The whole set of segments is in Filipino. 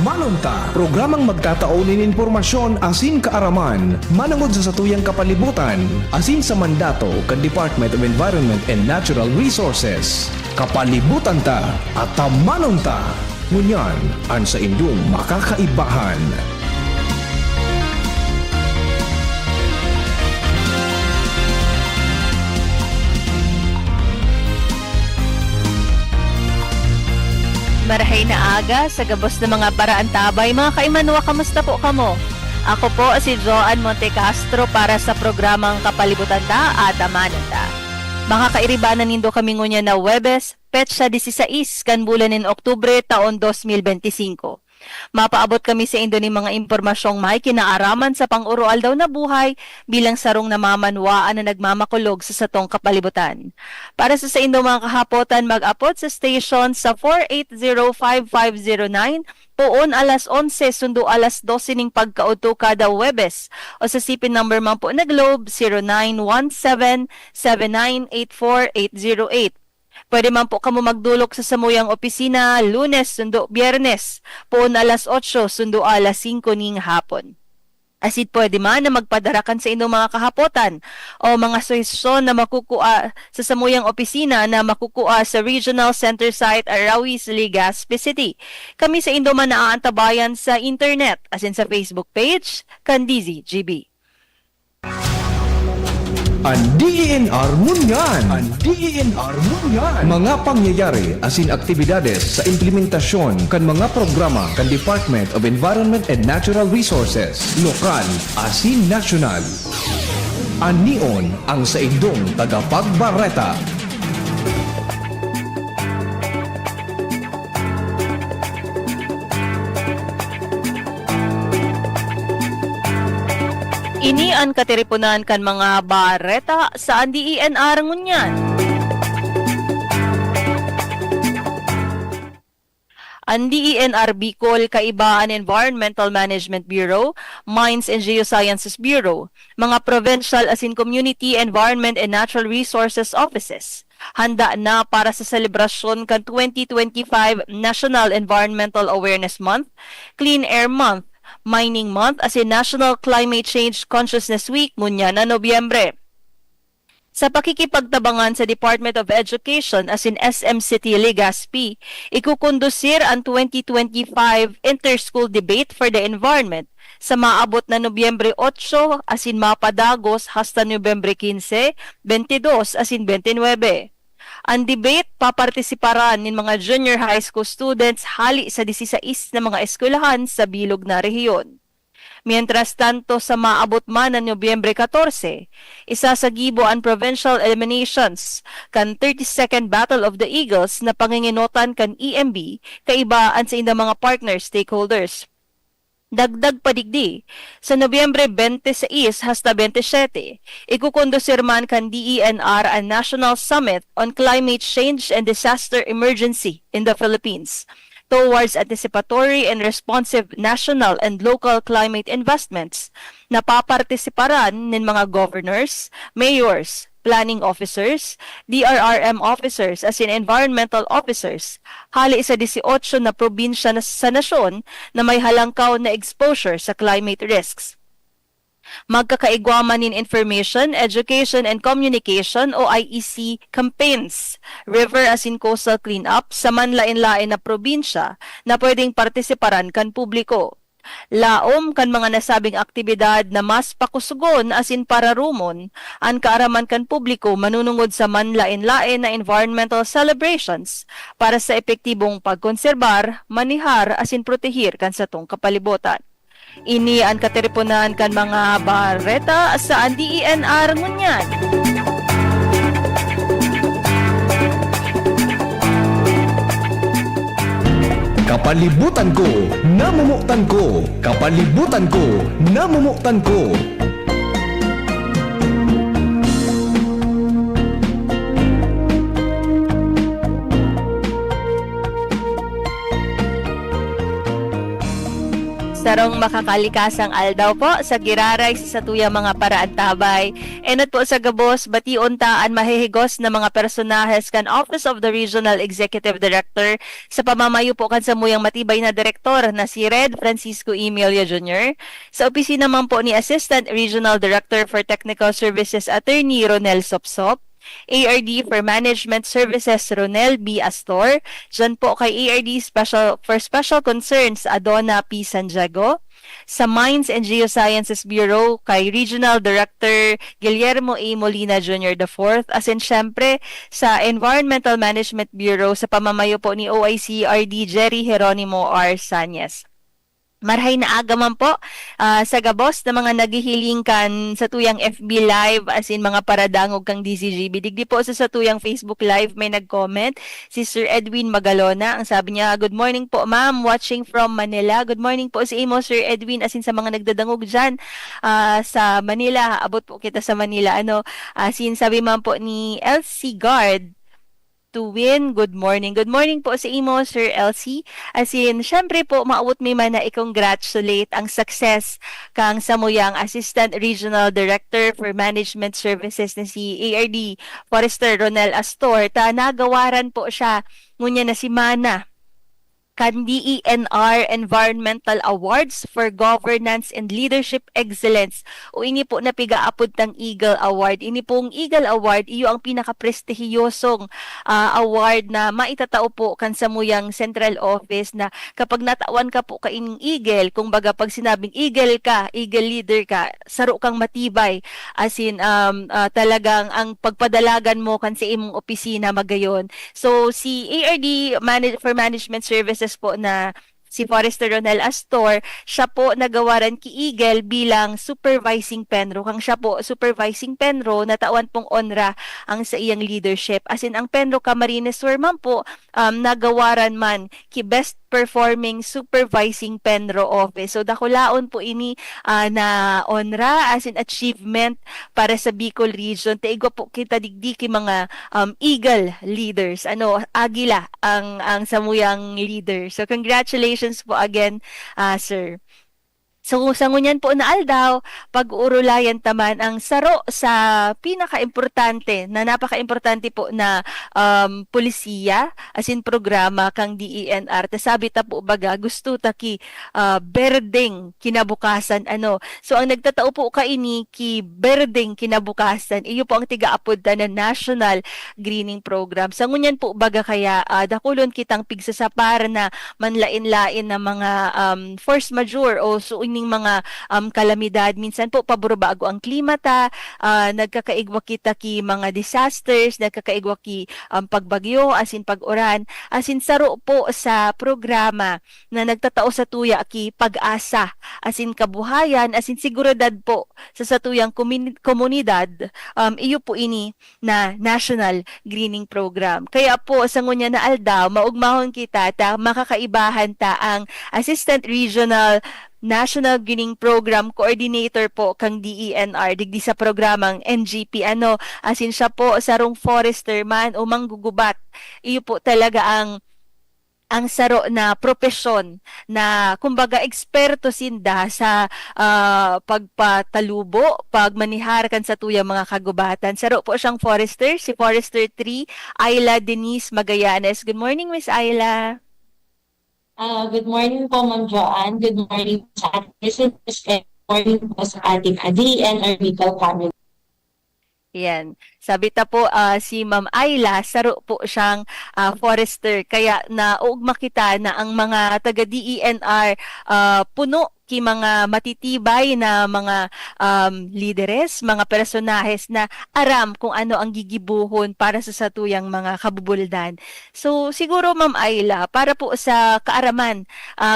Manunta, programang magtataunin informasyon asin kaaraman, manangod sa satuyang kapalibutan, asin sa mandato kan Department of Environment and Natural Resources. Kapalibutan ta at manunta, ngunyan ang sa inyong makakaibahan. Marahay na aga sa gabos ng mga paraan tabay. Mga kaimanwa, kamusta po kamo? Ako po si Joan Montecastro para sa programang Kapalibutan Ta at Manunta. Mga kairibanan nindo kami ngunya na Webes, petsa 16 kan bulan ng Oktubre taon 2025. Mapaabot kami sa indo ni mga impormasyong may kinaaraman sa pang-urual daw na buhay bilang sarong namamanwaan na nagmamakulog sa satong kapalibutan. Para sa indo mga kahapotan, mag-apot sa station sa 4805509 poon alas 11 sundo alas 12 ning pagkauto kada Webes o sa sipin number man po na Globe 0917-7984-808. Pwede man po kamo magdulok sa samuyang opisina Lunes sundo Biyernes poon alas 8 sundo alas 5 ning hapon. Asit pwede man na magpadarakan sa inyong mga kahapotan o mga suhestyon na makukuha sa samuyang opisina na makukuha sa Regional Center Site Arawi, Legazpi City. Kami sa inyong man naaantabayan sa internet asin sa Facebook page Candizi GB. Ang DENR Munyan. Mga pangyayari asin aktibidades sa implementasyon kan mga programa kan Department of Environment and Natural Resources, lokal asin nasyonal. Anion ang sa indong tagapagbareta. Ini ang katiripunan kan mga bareta sa DENR ngunyan. Ang DENR Bicol Kaibaan Environmental Management Bureau, Mines and Geosciences Bureau, mga Provincial asin Community Environment and Natural Resources Offices, handa na para sa selebrasyon kan 2025 National Environmental Awareness Month, Clean Air Month, Mining Month as in National Climate Change Consciousness Week ngunya na Nobyembre. Sa pakikipagtabangan sa Department of Education as in SM City Legazpi, ikukondusir ang 2025 Inter-School Debate for the Environment sa maabot na Nobyembre 8 as in mapadagos hasta Nobyembre 15, 22 as in 29. Ang debate papartisiparan ng mga junior high school students hali sa 16 na mga eskwelahan sa bilog na rehiyon. Mientras tanto sa maabot man ng Nobyembre 14, isasagibo ang provincial eliminations kan 32nd Battle of the Eagles na panginginotan kan EMB kaibaan sa indang mga partner stakeholders. Dagdag padigdi, sa Nobyembre 26 hasta 27, ikukondusir man kan DENR ang National Summit on Climate Change and Disaster Emergency in the Philippines towards anticipatory and responsive national and local climate investments na papartisiparan ng mga governors, mayors, planning officers, DRRM officers as in environmental officers, hali sa 18 na probinsya sa nasyon na may halangkaw na exposure sa climate risks. Magkakaigwaman in Information, Education and Communication o IEC campaigns, river as in coastal cleanup sa manlain-lain na probinsya na pwedeng partisiparan kan publiko. Laom kan mga nasabing aktibidad na mas pakusugon as in pararumon ang kaaraman kan publiko manunungod sa manlain-lain na environmental celebrations para sa epektibong pagkonserbar, manihar as in protehir kan satong kapalibutan. Ini ang katiripunan kan mga bareta sa DENR ngunyan. Kapalibutan ko, namumuktan ko. Kapalibutan ko, namumuktan ko. Sarong makakalikasang aldaw po sa giraray sa satuyang mga paraan tabay. Enot po sa gabos, bation taan mahihigos na mga personahes kan Office of the Regional Executive Director sa pamamayo po kan samuyang matibay na direktor na si Red Francisco Emilio Jr. Sa opisina man po ni Assistant Regional Director for Technical Services Attorney Ronel Sopsop. ARD for Management Services Ronel B. Astor, dyan po kay ARD for Special Concerns Adona P. Santiago, sa Mines and Geosciences Bureau kay Regional Director Guillermo A. Molina Jr. IV, as in syempre sa Environmental Management Bureau sa pamamayo po ni OIC RD Jerry Geronimo R. Sanyes. Marhay na aga man po sa gabos na mga naghihiling kan sa tuyang FB Live as in mga paradangog kang DCGB. Digdi po sa tuyang Facebook Live may nag-comment si Sir Edwin Magalona. Ang sabi niya, good morning po ma'am, watching from Manila. Good morning po sa imo Sir Edwin as in sa mga nagdadangog dyan sa Manila. Abot po kita sa Manila. As in sabi man po ni LC Guard, to win. Good morning. Good morning po sa imo, Sir Elsie. As in, syempre po, maawot may man na i-congratulate ang success kang samuyang Assistant Regional Director for Management Services na si ARD Forester Ronel Astor. Nagawaran po siya ngunya na si Mana kan DENR Environmental Awards for Governance and Leadership Excellence. O ini po napigaapod ng Eagle Award. Ini pong Eagle Award, iyo ang pinaka-prestihiyosong award na maitatao po kan samuyang central office na kapag natawan ka po kaining Eagle, kung baga pag sinabing Eagle ka, Eagle leader ka, saro kang matibay. As in, talagang ang pagpadalagan mo kan sa imong opisina magayon. So, si ARD for Management Services po na si Forester Ronel Astor, siya po nagawaran ki Eagle bilang supervising penro. Kang siya po supervising penro, natawan pong onra ang sa iyang leadership. As in, ang penro Camarines Sur man po, nagawaran man ki best performing supervising penro office. So, dakulaon po ini na onra as in achievement para sa Bicol region. Taigo po kita digdi ki mga Eagle leaders. Agila ang samuyang leader. So, congratulations po again, sir. So, sa ngunyan po na aldaw, pag-uurulayan taman ang saro sa pinaka-importante, na napaka-importante po na polisiya, as in programa kang DENR. Sabi ta po baga, gusto ta ki berdeng kinabukasan. So, ang nagtatao po kaini ki berdeng kinabukasan, iyo po ang tigaapod na National Greening Program. Sa ngunyan po baga kaya, dakulon kitang pigsasapar na manlain-lain na mga force majeure o suing mga kalamidad. Minsan po paborbago ang klima nagkakaigwa kita ki mga disasters, nagkakaigwa ki pagbagyo, as in pag-uran, as in saro po sa programa na nagtatao sa tuya ki pag-asa, as in kabuhayan, as in seguridad po sa satuyang komunidad, iyo po ini na National Greening Program. Kaya po sa ngunya na aldaw, maugmahon kita makakaibahan ang Assistant Regional National Greening Program Coordinator po kang DENR digdi sa programang NGP. As in siya po sarong forester man o manggugubat. Iyo po talaga ang saro na propesyon na kumbaga eksperto sinda sa pagpatalubo, pagmanihar kan sa tuyang mga kagubatan. Saro po siyang forester, si Forester 3, Ayla Denise Magallanes. Good morning, Miss Ayla. Good morning po, Ma'am Joanne. Good morning po sa ating listeners. Good morning po sa ating DENR Legal Family. Yan. Sabi ta po si Ma'am Ayla, saro po siyang forester. Kaya naugma kita na ang mga taga DENR puno ki mga matitibay na mga lideres, mga personahes na aram kung ano ang gigibuhon para sa satuyang mga kabubuldan. So siguro Ma'am Ayla, para po sa kaaraman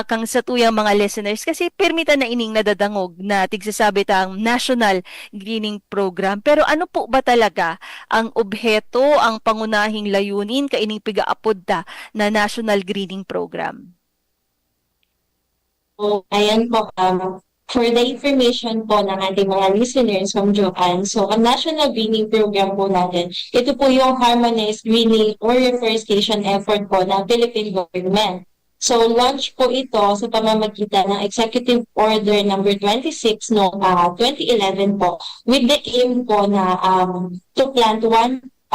kang satuyang mga listeners, kasi permita na ining nadadangog na tigsasabi tang National Greening Program. Pero ano po ba talaga ang obheto, ang pangunahing layunin kaining pigaapod na National Greening Program? So, ayan po, for the information po ng ating mga listeners from Joanne, so ang National Greening Program po natin, ito po yung harmonized greening or reforestation effort po ng Philippine government. So, launch po ito sa pamamagitan ng Executive Order number 26 no 2011 po, with the aim po na to plant 1.5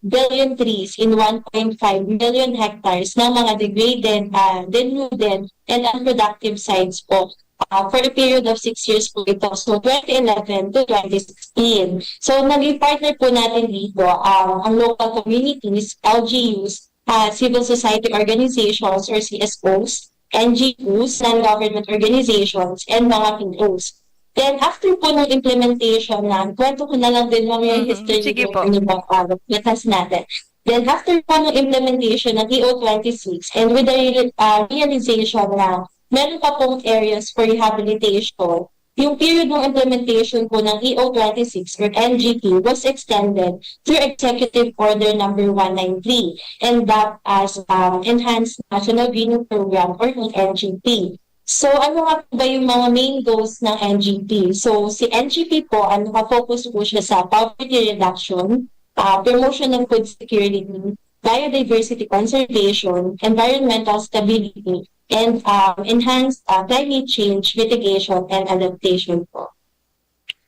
billion trees in 1.5 million hectares ng mga degraded, denuded, and unproductive sites po. For a period of 6 years po ito. So, 2011 to 2016. So, naging partner po natin dito ang local communities, LGUs, civil society organizations or CSOs, NGOs, non-government organizations, and mga POs. Then, after po ng implementation na, kwento ko na lang din mga history Sige ng po. batas natin. Then, after po ng implementation ng EO26 and with the realization na meron pa pong areas for rehabilitation, yung period ng implementation po ng EO26 or NGP was extended through Executive Order number 193 and that as Enhanced National Greening Program or the NGP. So ano nga ba yung mga main goals ng NGP? So si NGP po, nakafocus po siya sa poverty reduction, promotion ng food security, biodiversity conservation, environmental stability, and enhanced climate change mitigation and adaptation po.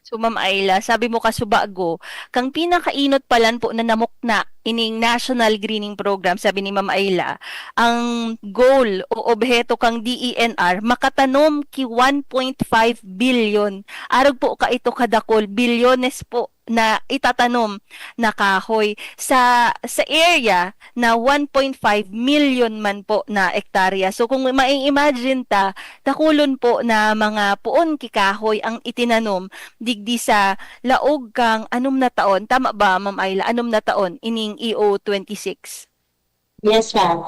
So Ma'am Ayla, sabi mo kasubago, kang pinakainot palan po na namukna ining National Greening Program, sabi ni Ma'am Ayla, ang goal o obheto kang DENR makatanom ki 1.5 billion. Arog po ka ito kadakol, bilyones po na itatanom na kahoy sa area na 1.5 million man po na ektarya. So kung mai-imagine ta, takulon po na mga puon kikahoy ang itinanom digdi sa laog kang anom na taon. Tama ba, Ma'am Ayla? Anom na taon ining EO26? Yes, ma'am.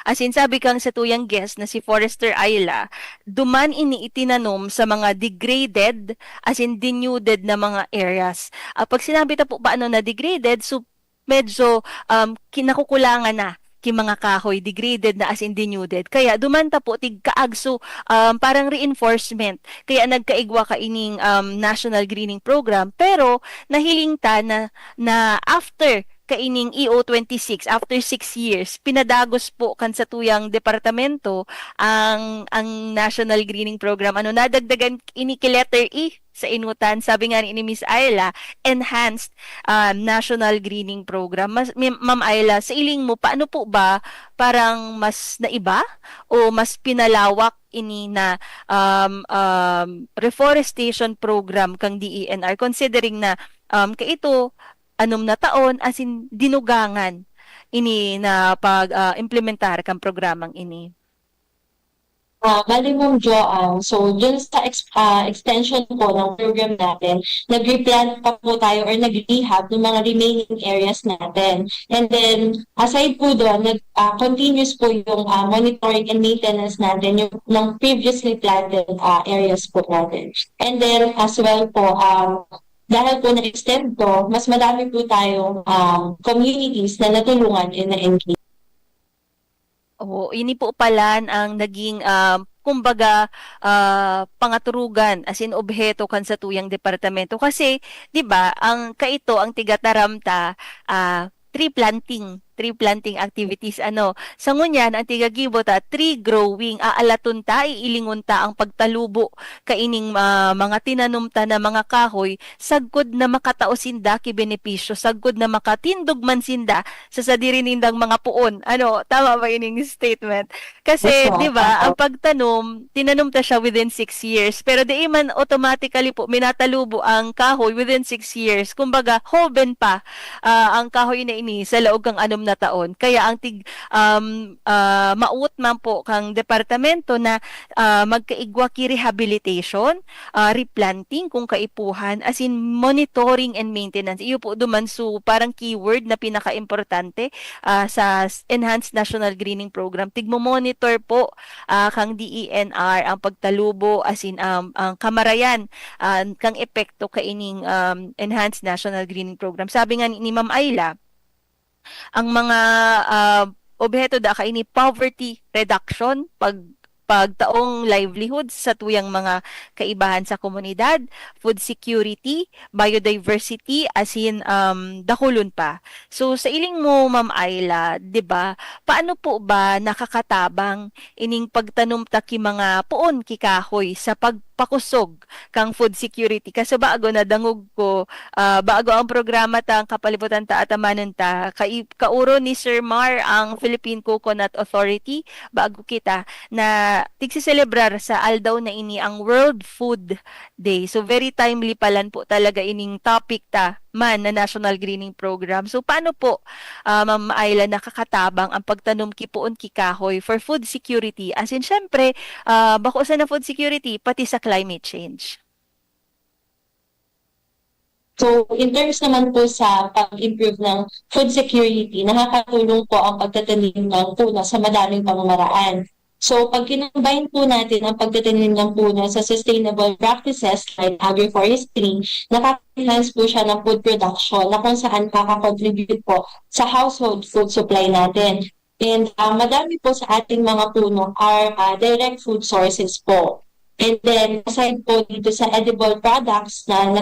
As in, sabi kang sa tuyang guest na si Forrester Ayla, duman ini itinanom sa mga degraded, as in denuded na mga areas. Pag sinabi ta po paano na degraded, so medyo kinakukulangan na mga kahoy, degraded na as in denuded. Kaya dumanta po tig kaagso parang reinforcement. Kaya nagkaigwa ka ining National Greening Program, pero nahiling ta na after kaining EO26 after 6 years pinadagos po kan sa tuyang departamento ang National Greening Program, ano nadagdagan ini ki letter E sa inutan, sabi nga ni Miss Ayla, Enhanced National Greening Program. Ma'am Ayla, sa iling mo paano po ba parang mas naiba o mas pinalawak ini na reforestation program kang DENR, considering na kaito anom na taon as in dinugangan ini na pag-implementar kang programang ini? Bali Ma'am Joanne, so dun sa extension po ng program natin, nag-replant pa po tayo or nag-rehab ng mga remaining areas natin. And then, aside po doon, continuous po yung monitoring and maintenance natin yung ng previously planted areas po natin. And then, as well po, dahil po na-extend to, mas madami po tayong communities na natulungan in the NGP. Oo, ini po palan ang naging kumbaga pangaturugan as in obheto kan sa tuyang departamento, kasi 'di ba ang kaito ang tigataramta tree planting activities, sa ngunyan ang tigagibot tree growing, aalaton ta, iilingon ta ang pagtalubo kaining mga tinanumta na mga kahoy, sagkod na makataosinda ki benepisyo, sagkod na makatindog man sinda sa sadirinindang mga puon. Tama ba ining statement? Kasi Yes, 'di ba ang pagtanom, tinanumta siya within 6 years, pero di man automatically po minatalubo ang kahoy within 6 years. Kumbaga hoben pa ang kahoy na ini sa laog kang anom na taon. Kaya ang mauot man po kang departamento na magkaigwa ki rehabilitation, replanting kung kaipuhan, as in monitoring and maintenance. Iyo po dumanso parang keyword na pinaka-importante sa Enhanced National Greening Program. Tigmo-monitor po kang DENR ang pagtalubo, as in ang kamarayan kang epekto kaining Enhanced National Greening Program. Sabi nga ni Ma'am Ayla, ang mga objeto da kaini poverty reduction, pagtaong livelihood sa tuyang mga kaibahan sa komunidad, food security, biodiversity, asin dakulon pa. So sa iling mo, Ma'am Ayla, 'di ba? Paano po ba nakakatabang ining pagtanom ta ki mga puon kikahoy sa pagpakusog kang food security? Kasi bago nadangog ko, bago ang programa ta ang kapalibutan ta at amanan ta, kauro ni Sir Mar ang Philippine Coconut Authority bago kita na tigsiselebrar sa aldaw na ini ang World Food Day. So very timely palan po talaga ining topic ta man na National Greening Program. So paano po, Ma'am Ayla, nakakatabang ang pagtanom kipuon kikahoy for food security? As in, syempre, bako sa na food security, pati sa climate change. So, in terms naman po sa pag-improve ng food security, nakakatulong po ang pagtatanim ng puno sa madaming pamamaraan. So, pag kinambine po natin ang pagtatanim ng puno sa sustainable practices like agroforestry, nakaka-enhance po siya ng food production na kung saan kakakontribute po sa household food supply natin. And madami po sa ating mga puno are direct food sources po. And then, aside po dito sa edible products na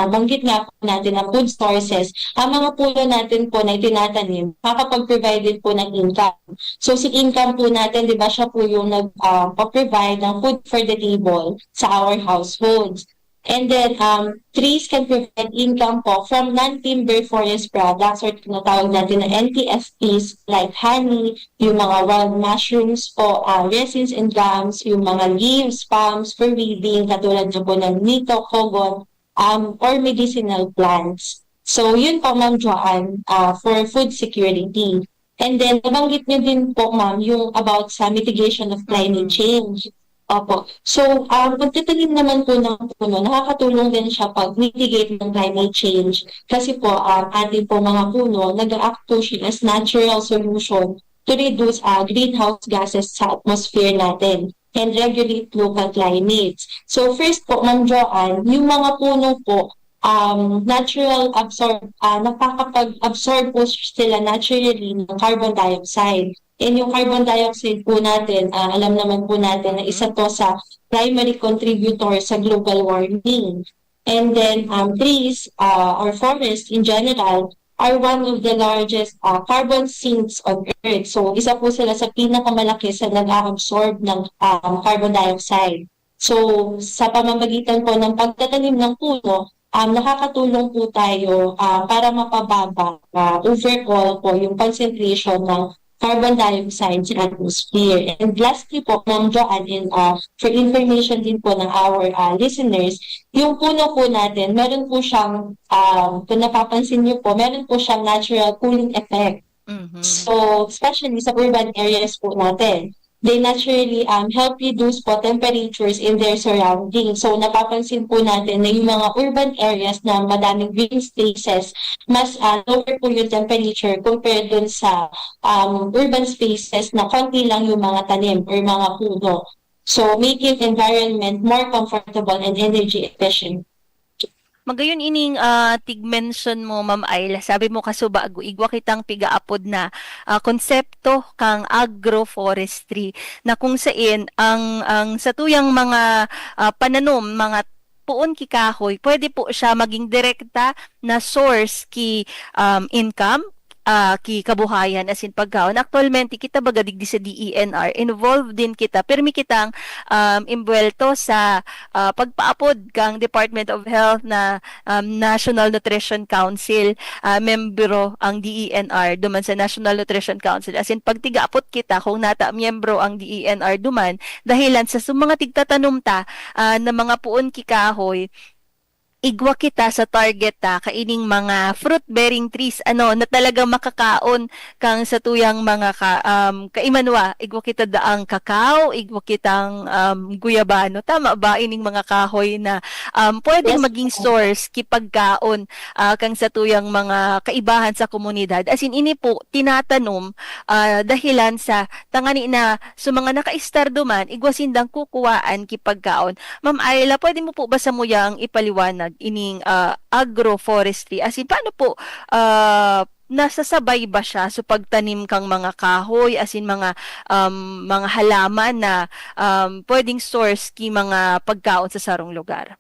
banggit nga po natin ang food sources, ang mga puno natin po na itinatanim, makakapag-provide din po ng income. So, si income po natin, di ba, siya po yung nag-provide ng food for the table sa our households. And then, trees can provide income po from non-timber forest products or tinatawag natin na NTFPs like honey, yung mga wild mushrooms po, resins and gums, yung mga leaves, palms for weeding, katulad na po ng nito, kogon, or medicinal plants. So, yun po, Ma'am Joanne, for food security. And then, nabanggit niyo din po, Ma'am, yung about sa mitigation of climate change. Opo. So, pagtatanim naman po ng puno, nakakatulong din siya pag-mitigate ng climate change. Kasi po, ating po mga puno, nag-act po siya as natural solution to reduce greenhouse gases sa atmosphere natin and regulate local climates. So, first po, Ma'am Joanne, yung mga puno po, nakakapag-absorb po sila naturally ng carbon dioxide. And yung carbon dioxide po natin, alam naman po natin na isa to sa primary contributor sa global warming. And then trees or forests in general are one of the largest carbon sinks on Earth. So isa po sila sa pinakamalaki sa nag-absorb ng carbon dioxide. So sa pamamagitan po ng pagtatanim ng puno, nakakatulong po tayo para mapababa overall po yung concentration ng carbon dioxide sa atmosphere. And lastly po, Ma'am Joanne, for information din po ng our listeners, yung puno po natin, meron po siyang, kung napapansin niyo po, meron po siyang natural cooling effect. Mm-hmm. So, especially sa urban areas po natin, they naturally help reduce po temperatures in their surroundings. So, napapansin po natin na yung mga urban areas na madaming green spaces, mas lower po yung temperature compared dun sa urban spaces na konti lang yung mga tanim or mga puno. So, making environment more comfortable and energy efficient. Magayon ining tig-mention mo, Ma'am Ayla, sabi mo kasubago, igwa kitang pigaapod na konsepto kang agroforestry na kung saan ang sa tuyang mga pananom, mga puon kikahoy, pwede po siya maging direkta na source ki income, ki kabuhayan as in pagkaon. Actualmente kita baga digdi sa DENR involved din kita permi kitang imbuelto sa pagpaapod kang Department of Health na National Nutrition Council, membro ang DENR duman sa National Nutrition Council, as in pagtigaapot kita kung nata miyembro ang DENR duman dahilan sa mga tigtatanong ta na mga puon kikahoy, igwa kita sa target kaining mga fruit-bearing trees na talagang makakaon kang sa tuyang mga kaimanwa, igwa kita daang kakao, igwa kitang guyabano, tama ba ining mga kahoy na pwedeng maging source kipagkaon kang sa tuyang mga kaibahan sa komunidad, as in ini po tinatanom dahilan sa tangani na sa mga naka-star duman igwa sindang kukuwaan kipagkaon. Ma'am Ayla, pwede mo po ba sa muyang ipaliwanag ining agroforestry, as in paano po nasasabay ba siya so pagtanim kang mga kahoy as in mga halaman na pwedeng source ki mga pagkaon sa sarong lugar?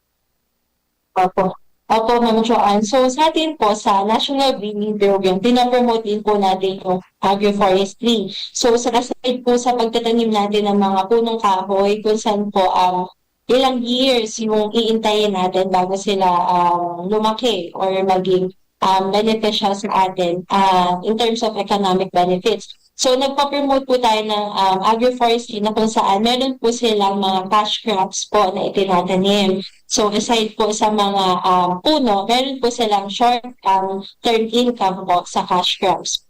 Opo. Opo, Ma'am Joanne. So sa atin po, sa National Greening Program, pinapromote din po natin yung agroforestry. So sa kasabay po sa pagtatanim natin ng mga punong kahoy, kung saan po ilang years yung iintayin natin bago sila lumaki or maging beneficial sa atin in terms of economic benefits. So nagpa-promote po tayo ng agroforestry na kung saan meron po silang mga cash crops po na itinatanim. So aside po sa mga puno, meron po silang short-term income po sa cash crops.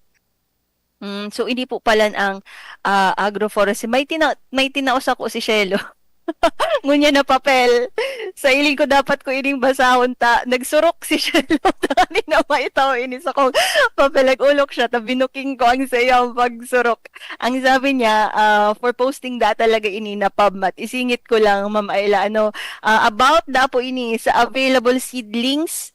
So hindi po pala ang agroforestry. May tinaos ako si Shelo. Ngunya na papel. Sa iling ko dapat ko ining basahon ta. Nagsurok si Shelo. Kanina maitaw inis ako. Papel nag-ulok siya. Ta binuking ko ang sayang pagsurok. Ang sabi niya, for posting da talaga ini na PubMat. Isingit ko lang, Ma'am Ayla, about da po ini sa available seedlings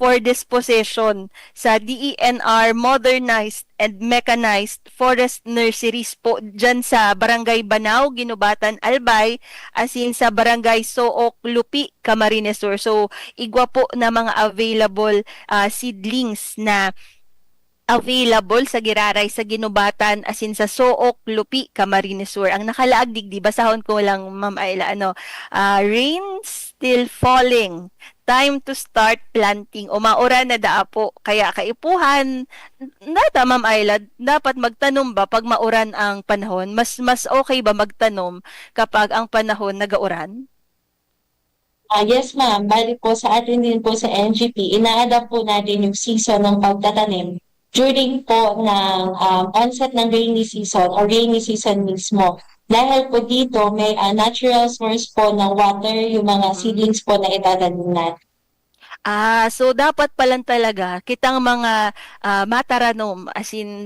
for disposition sa DENR Modernized and Mechanized Forest Nurseries po dyan sa Barangay Banao, Ginubatan, Albay, as in sa Barangay Sook, Lupi, Camarines Sur. So, igwa po na mga available seedlings na available sa Giraray, sa Ginubatan, as in sa Sook, Lupi, Camarines Sur. Ang nakalaag digdi, basahon ko lang, Ma'am Ayla, rain still falling. Time to start planting. O maura na daapo. Kaya kaipuhan, nata, Ma'am Ayla, dapat magtanom ba pag mauran ang panahon? Mas okay ba magtanom kapag ang panahon nagauran? Yes, ma'am. Bali po sa atin din po sa NGP, ina-adapt po natin yung season ng pagtatanim during po ng onset ng rainy season or rainy season mismo. Dahil po dito, may natural source po ng water, yung mga seedlings po na itatanim natin. So dapat palang talaga kitang mga mataranom as in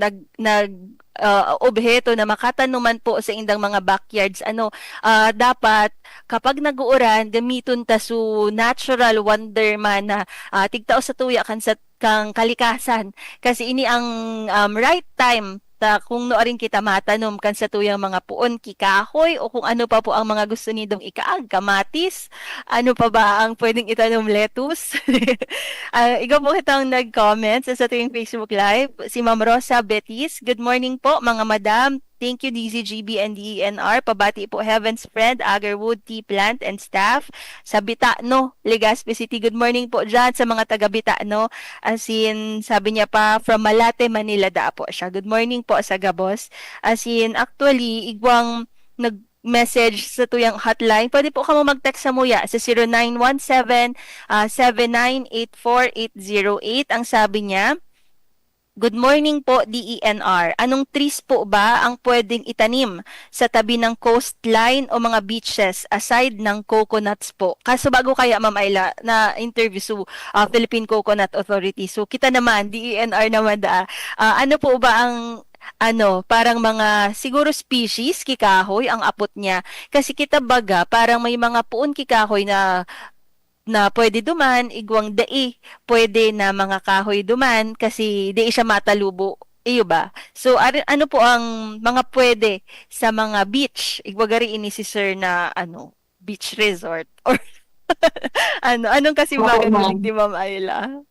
obheto na makatanuman po sa indang mga backyards dapat kapag nag-uuran gamiton ta su natural wonder man na tigtao sa tuya kang kalikasan kasi ini ang right time ta kung noorin kita matanom kan sa tuyang mga puon kikahoy o kung ano pa po ang mga gusto nidong ikaag, kamatis, ano pa ba ang pwedeng itanom, lettuce. Ikaw po kitang nag-comment sa tuyang Facebook Live, si Ma'am Rosa Betis. Good morning po mga madam. Thank you DZGB and DENR. Pabati po Heaven's Friend, Agarwood Tea Plant and staff sa Bitano, Legazpi City. Good morning po dyan sa mga taga Bitano. As in, sabi niya pa, from Malate, Manila da po siya. Good morning po sa Gabos. As in, actually, igwang nag-message sa tuyang hotline. Pwede po ka mo mag-text sa muya sa 0917-7984-808. Ang sabi niya, good morning po, DENR. Anong trees po ba ang pwedeng itanim sa tabi ng coastline o mga beaches aside ng coconuts po? Kaso bago kaya, Ma'am Ayla, na interview sa Philippine Coconut Authority. So kita naman, DENR naman ano po ba ang parang mga siguro species kikahoy ang apot niya? Kasi kita baga, parang may mga puon kikahoy na pwede duman, igwang dai, pwede na mga kahoy duman kasi di siya matalubo. Iyo ba? So, ano po ang mga pwede sa mga beach? Igwagari ini si sir na, beach resort? Or, anong kasi bagan mo di Ma'am Ayla?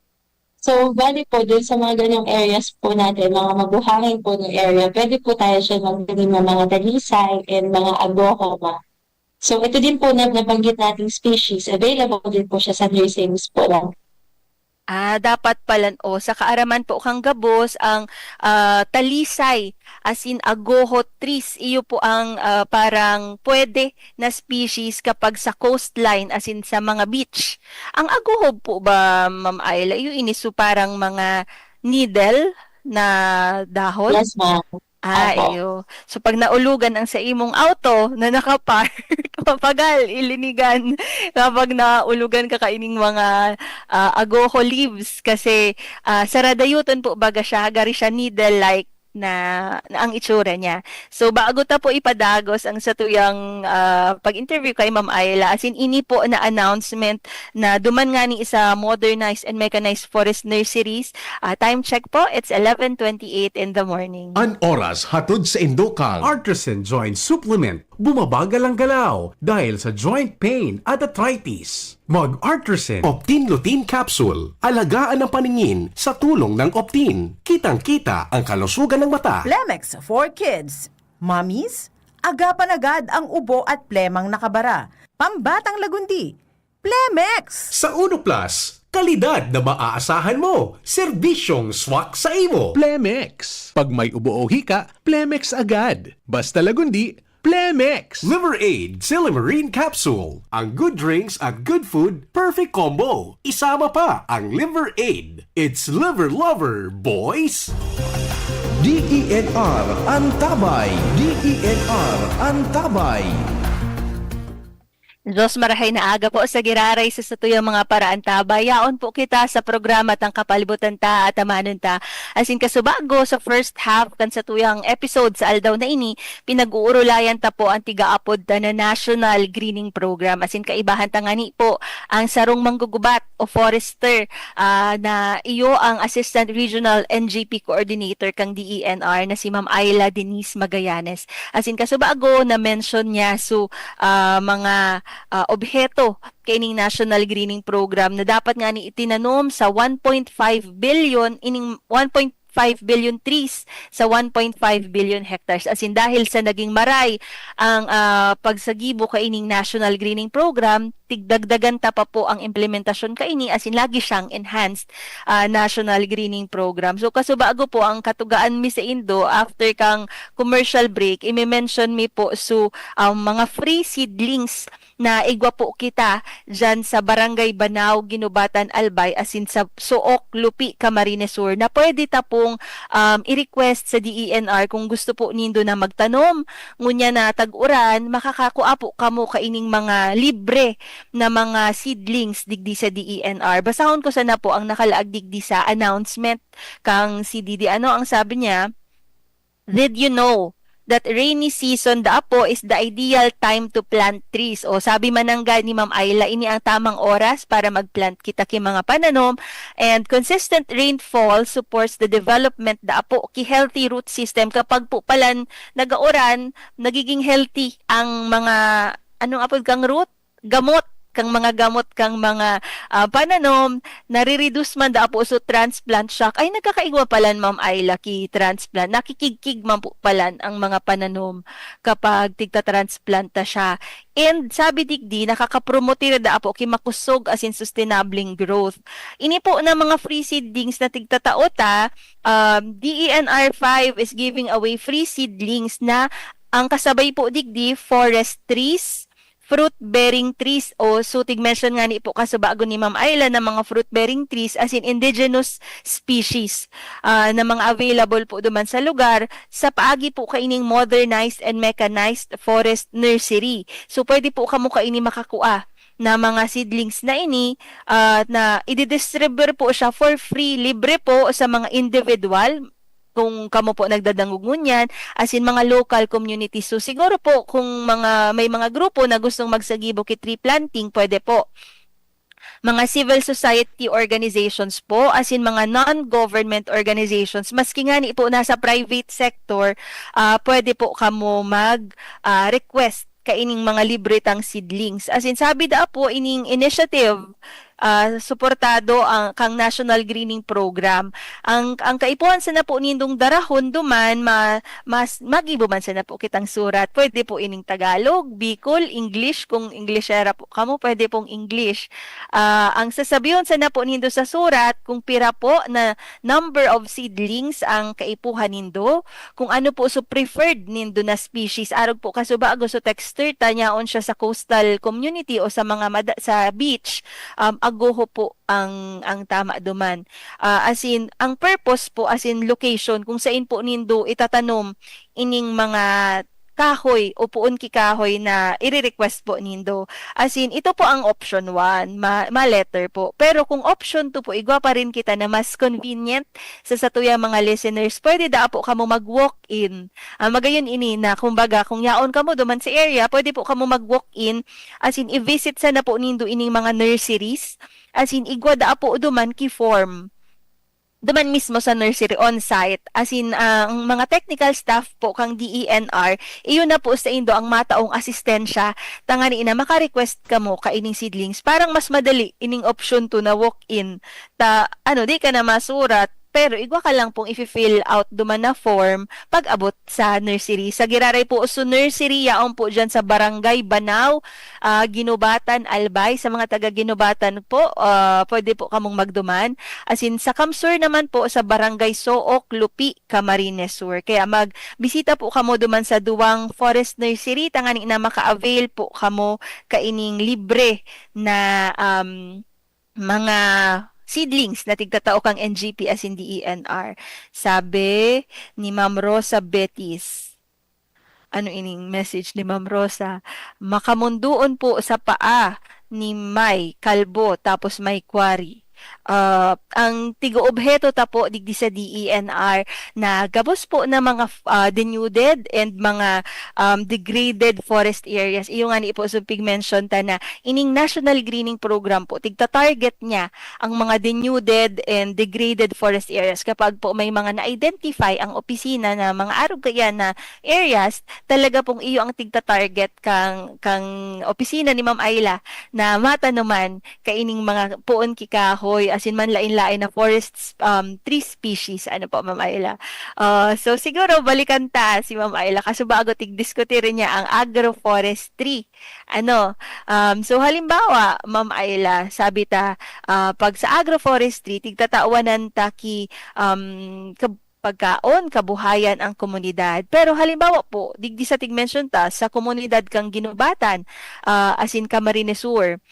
So, bali po dun sa mga ganyang areas po natin, mga mabuhangin po ng area, pwede po tayo siya magtanim ng mga talisay and mga agohoma. So, ito din po na nabanggit nating species. Available din po siya sa nurseries po lang. Dapat pala, sa kaaraman po kang Gabos, ang talisay, as in agoho trees, iyo po ang parang pwede na species kapag sa coastline, as in sa mga beach. Ang agoho po ba, Ma'am Ayla, iyo iniso parang mga needle na dahon? Yes, ma'am. Iyo. So, pag naulugan ang sa imong auto na nakapark, mapagal, ilinigan kapag naulugan ka kaining mga agoho leaves kasi sa radayuton po baga siya, gari siya needle-like na ang itsura niya. So bago ta po ipadagos ang satuyang pag-interview kay Ma'am Ayla, as in ini po na announcement na duman nga ni isa modernized and mechanized forest nurseries. Time check po, it's 11:28 in the morning. An oras hatod sa Indokang. Artisan Joint Supplement. Bumabagal ang galaw dahil sa joint pain at arthritis. Mag-Artisan Optin Lutein Capsule. Alagaan ang paningin sa tulong ng Optin. Kitang-kita ang kalusugan ng mata. Plemex for Kids. Mommies, agapan agad ang ubo at plemang nakabara. Pambatang lagundi. Plemex! sa Uno Plus. Kalidad na maaasahan mo. Serbisyong swak sa imo. Plemex. Pag may ubo o hika, Plemex agad. Basta lagundi, Plemex. Liver Aid Silimarine Capsule. Ang good drinks at good food, perfect combo. Isama pa ang Liver Aid. It's liver lover, boys! DENR Antabay. DENR Antabay. Diyos marahay na aga po sa giraray sa satuyang mga paraan ta. Bayaon po kita sa programa tang kapalibutan ta at amanon ta. Asin kasubago sa first half kan satuyang episode sa aldaw na ini, pinag-uurulayan ta po ang tigaapod ta na National Greening Program. Asin kaibahan ta ngani po ang sarong manggugubat o forester na iyo ang Assistant Regional NGP Coordinator kang DENR na si Ma'am Ayla Denise Magallanes. Asin kasubago na mention niya mga obheto kining National Greening Program na dapat nga ni itinanom sa 1.5 billion ining 1.5 billion trees sa 1.5 billion hectares. As in dahil sa naging maray ang pagsagibo kaining National Greening Program, tigdagdagan ta pa po ang implementasyon kaini as in lagi siyang enhanced National Greening Program. So kasubago po ang katugaan mi sa Indo after kang commercial break, i-mention mi po mga free seedlings na igwa po kita dyan sa Barangay Banao, Ginubatan, Albay, asin sa Suok, Lupi, Camarines Sur na pwede ta pong i-request sa DENR kung gusto po nindo na magtanom. Ngunya na tag-uran, makakakuha po kamo kaining mga libre na mga seedlings digdi sa DENR. Basahon ko sana po ang nakalaag digdi sa announcement kang CDD. Ano ang sabi niya? Did you know that rainy season po is the ideal time to plant trees? O sabi manangga ni Ma'am Ayla, ini ang tamang oras para magplant kita ki mga pananom, and consistent rainfall supports the development po ki healthy root system. Kapag po palan nagauran, nagiging healthy ang mga apod kang root, gamot kang mga pananom, nare-reduce man po so transplant shock. Ay nagkakaigwa palan Ma'am Ayla ki transplant. Nakikigkig man po palan ang mga pananom kapag tigta-transplant ta siya. And sabi digdi nakakapromote na po ki makusog as in sustainable growth. Ini po na mga free seedlings na tigtataota, DENR 5 is giving away free seedlings na ang kasabay po digdi forest trees, fruit-bearing trees o sutig mention nga ni po kasubago ni Ma'am Ayla na mga fruit-bearing trees as in indigenous species na mga available po duman sa lugar sa paagi po kaining modernized and mechanized forest nursery. So pwede po kamo kaini makakuha na mga seedlings na ini na i-distribute po siya for free, libre po sa mga individual kung kamo po nagdadangugon yan, as in mga local communities. So siguro po kung may mga grupo na gustong magsagibo ki tree planting, pwede po. Mga civil society organizations po, as in mga non-government organizations, maski nga ni po nasa private sector, pwede po kamo mag-request kaining mga libre tang seedlings. As in sabi po ining initiative, suportado ang kang National Greening Program. Ang kaipuhan sa na po nindong darahon duman mas magibuman sa na po kitang surat. Pwede po ining Tagalog, Bicol, English kung Englishera po kamo, pwede pong English. Ang sasabiyon sa na po nindo sa surat kung pira po na number of seedlings ang kaipuhan nindo, kung ano po so preferred nindo na species. Arog po kasubago so texter tanyaon siya sa coastal community o sa mga sa beach. Agoho po ang tama duman. As in, ang purpose po as in location kung saan po nindo itatanom ining mga kahoy o puon ki kahoy na i-request po nindo. As in, ito po ang option 1, ma-letter po. Pero kung option 2 po, igwa pa rin kita na mas convenient sa satuya mga listeners, pwede da po kamo mag-walk-in. Magayon ini na, kumbaga, kung yaon kamo duman sa area, pwede po kamo mag-walk-in, as in, i-visit sa na po nindo ining mga nurseries, as in, igwa da po duman ki form duman mismo sa nursery on-site. As in, ang mga technical staff po kang DENR, iyon na po sa indo ang mataong asistensya, tangani na maka-request ka mo kaining seedlings. Parang mas madali ining option to na walk-in. Di ka na masurat, pero igwa ka lang pong i-fill out duman na form pag abot sa nursery. Sa Giraray po so nursery, yaon po dyan sa Barangay Banaw, Ginubatan, Albay. Sa mga taga Ginubatan po, pwede po kamong magduman. As in, sa Kamsur naman po sa Barangay Sook, Lupi, Camarines Sur. Kaya magbisita po kamo duman sa Duwang Forest Nursery, tangani na maka-avail po kamo kaining libre na mga seedlings na tigtatao kang NGP as in DENR. Sabi ni Ma'am Rosa Betis, ano ining message ni Ma'am Rosa? Makamunduon po sa paa ni May Kalbo tapos may quarry. Ang tigo-obheto ta po digdi sa DENR na gabos po na mga denuded and mga degraded forest areas. Iyo nga ni po subpig mention ta na ining National Greening Program po tigta-target niya ang mga denuded and degraded forest areas. Kapag po may mga na-identify ang opisina na mga arog kaya na areas, talaga pong iyo ang tigta-target kang opisina ni Ma'am Ayla na mata naman kaining mga puon kikahoy as in man lain-lain na forest tree species. Ano po, Ma'am Ayla? So, siguro balikan ta si Ma'am Ayla kasi bago tig-diskutirin niya ang agroforestry. So, halimbawa, Ma'am Ayla, sabi ta, pag sa agroforestry, tigtataawanan ta ki pagkaon, kabuhayan ang komunidad. Pero halimbawa po, digdi sa tig-mention ta, sa komunidad kang Ginubatan, as in Camarines Sur,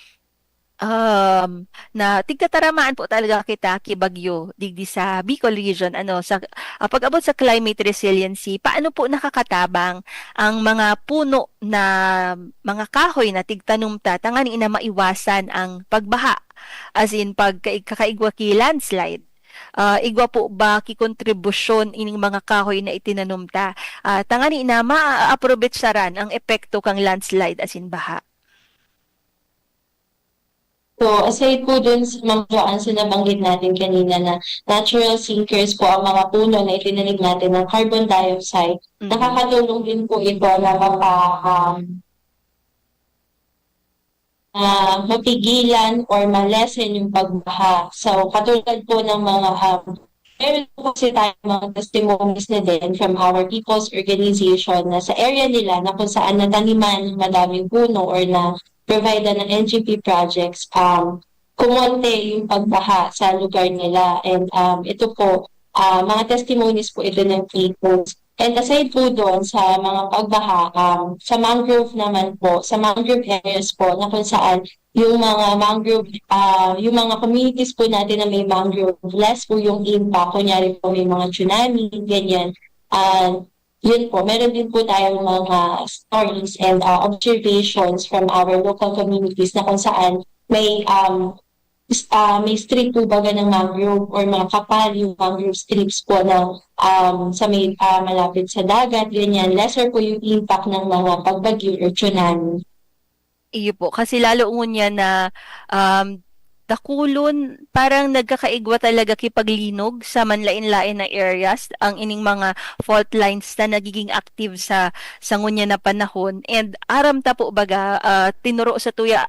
na tigtataramaan po talaga kita kibagyo digdi sa Bicol region sa pag-abot sa climate resiliency, paano po nakakatabang ang mga puno na mga kahoy na tigtanumta tangani na maiwasan ang pagbaha, as in kakaigwa ki landslide. Igwa po ba ki kontribusyon ining mga kahoy na itinanumta tangani na ma-approbate saran ang epekto kang landslide as in baha. So, aside po dun sa mga Joanne, nabanggit natin kanina na natural sinkers po ang mga puno na itinanig natin ng carbon dioxide. Nakakatulong din po ito na mapigilan or malesen yung pagbaha. So, katulad po ng mga meron po kasi tayo mga testimonies na din from our people's organization na sa area nila na kung saan nataniman ng madaming puno or na provide ng NGP projects, kumonte yung pagbaha sa lugar nila. And ito po, mga testimonies po ito ng people. And aside po doon sa mga pagbaha, sa mangrove naman po, sa mangrove areas po na kung saan yung mga mangrove, yung mga communities po natin na may mangrove, less po yung impact. Kunyari po may mga tsunami, ganyan. Yun po, meron din po tayong mga stories and observations from our local communities na kung saan may strip po baga ng mangrove or mga kapal yung mangrove strips po na sa may malapit sa dagat, ganyan. Lesser po yung impact ng mga pagbagyo or tsunami. Iyo po, kasi lalo niya na dakulon, parang nagkakaigwa talaga kipaglinog sa manlain-lain na areas ang ining mga fault lines na nagiging active sa ngunya na panahon. And aram ta po baga tinuro sa tuya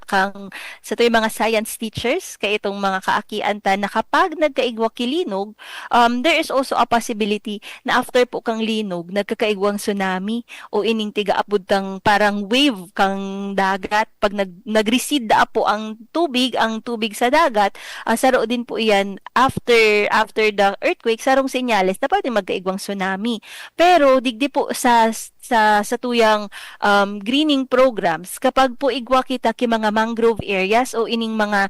mga science teachers kay itong mga kaakian ta na kapag nagkaigwa kilinog, there is also a possibility na after po kang linog nagkakaigwang tsunami o ining tigaapod tang parang wave kang dagat pag nag-recede da po ang tubig sa dagat, saro din po iyan after the earthquake, sarong senyales na pwede magkaigwang tsunami. Pero digdi po sa sa tuyang greening programs kapag po igwa kita ki mga mangrove areas o ining mga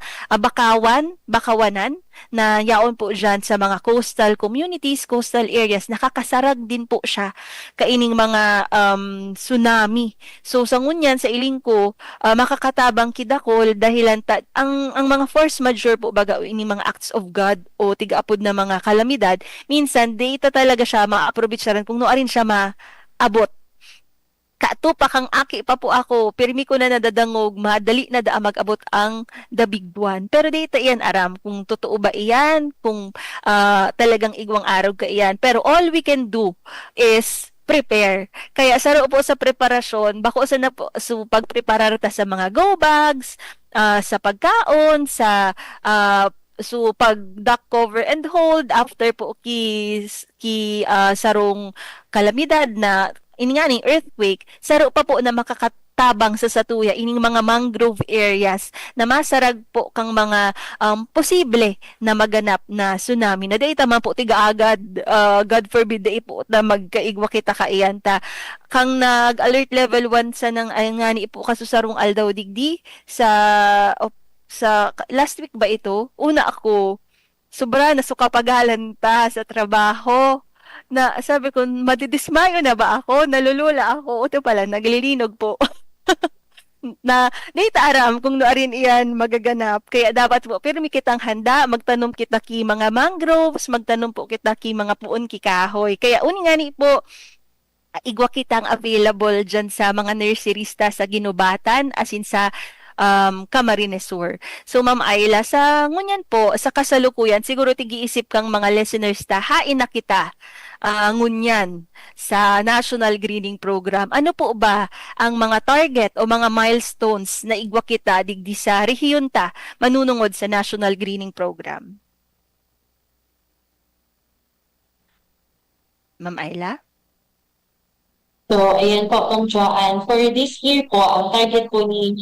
bakawanan na yaon po dyan sa mga coastal communities, coastal areas, nakakasarag din po siya kaining mga tsunami. So sa ngunyan sa iling ko makakatabang kidakol dahilan ang mga force majeure po baga o ining mga acts of God o tigaapod na mga kalamidad minsan data talaga siya ma-approbate kung noarin siya maabot. Katupa kang aki pa po ako, pirmi ko na nadadangog, madali na da mag-abot ang the big one. Pero dito iyan aram, kung totoo ba iyan, kung talagang igwang araw ka iyan. Pero all we can do is prepare. Kaya saro po sa preparasyon, bako sa na po, so pagpreparar ta sa mga go bags, sa pagkaon, sa so pag duck cover and hold after po ki sarong kalamidad na ini nga ning earthquake, saro pa po na makakatabang sa satuya ining mga mangrove areas na masarag po kang mga posible na maganap na tsunami na dayta man po tigaagad God forbid day po na magkaigwa kita kaiyan ta kang nag-alert level 1 sa nang ay nga ni po kasusarong aldaw digdi sa last week ba ito? Una ako sobra nasukapagalan ta sa trabaho na sabi ko, madidismayo na ba ako? Nalulula ako. Ito pala, naglilinog po. Na data aram kung noarin iyan magaganap. Kaya dapat po, pero may kitang handa, magtanom kita ki mga mangroves, magtanom po kita ki mga puon ki kahoy. Kaya uni nga ni po, igwa kitang available dyan sa mga nurserista sa Ginubatan, as in sa Camarines Sur. So Ma'am Ayla, sa ngunyan po, sa kasalukuyan, siguro tigiisip kang mga listeners ta, hain na kita ngunyan sa National Greening Program. Ano po ba ang mga target o mga milestones na igwa kita digdi sa rehiyon ta manunungod sa National Greening Program? Ma'am Ayla? So, ayan po, Kong Joanne. For this year po, ang target po ni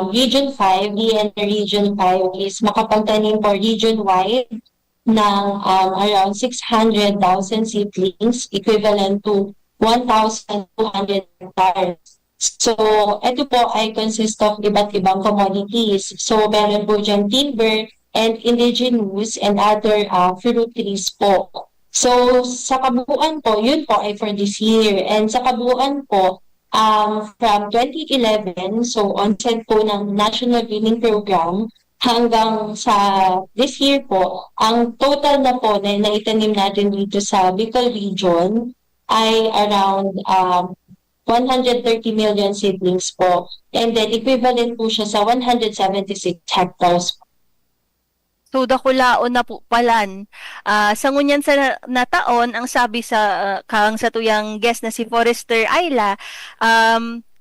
Region 5, DNR Region 5 is makapagtanim po region-wide ng around 600,000 seedlings, equivalent to 1,200 hectares. So, ito po ay consist of iba't ibang commodities. So, meron po dyan timber and indigenous and other fruit trees po. So, sa kabuuan po, yun po ay for this year. And sa kabuuan po, from 2011, so onset po ng National Greening Program, hanggang sa this year po, ang total na po na naitanim natin dito sa Bicol Region ay around 130 million seedlings po. And then equivalent po siya sa 176 hectares po. So dakulaon na po palan. Sa ngunyan sa nataon, ang sabi sa kang sa tuyang guest na si Forrester Ayla,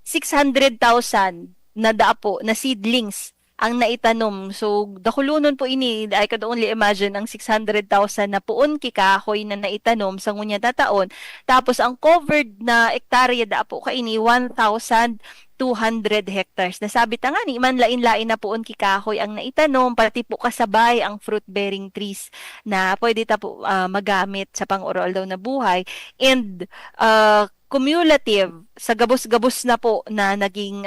600,000 na daapo na seedlings ang naitanom. So dakulunon po ini, I could only imagine ang 600,000 na puon kikahoy na naitanom sa ngunyan tataon. Tapos ang covered na ektarya daapo kaini 1,200 hectares. Nasabi ta nga ni man lain-lain na poon kikahoy ang naitanom, pati po kasabay ang fruit-bearing trees na pwede ta po magamit sa pang-oral daw na buhay. And cumulative sa gabos-gabos na po na naging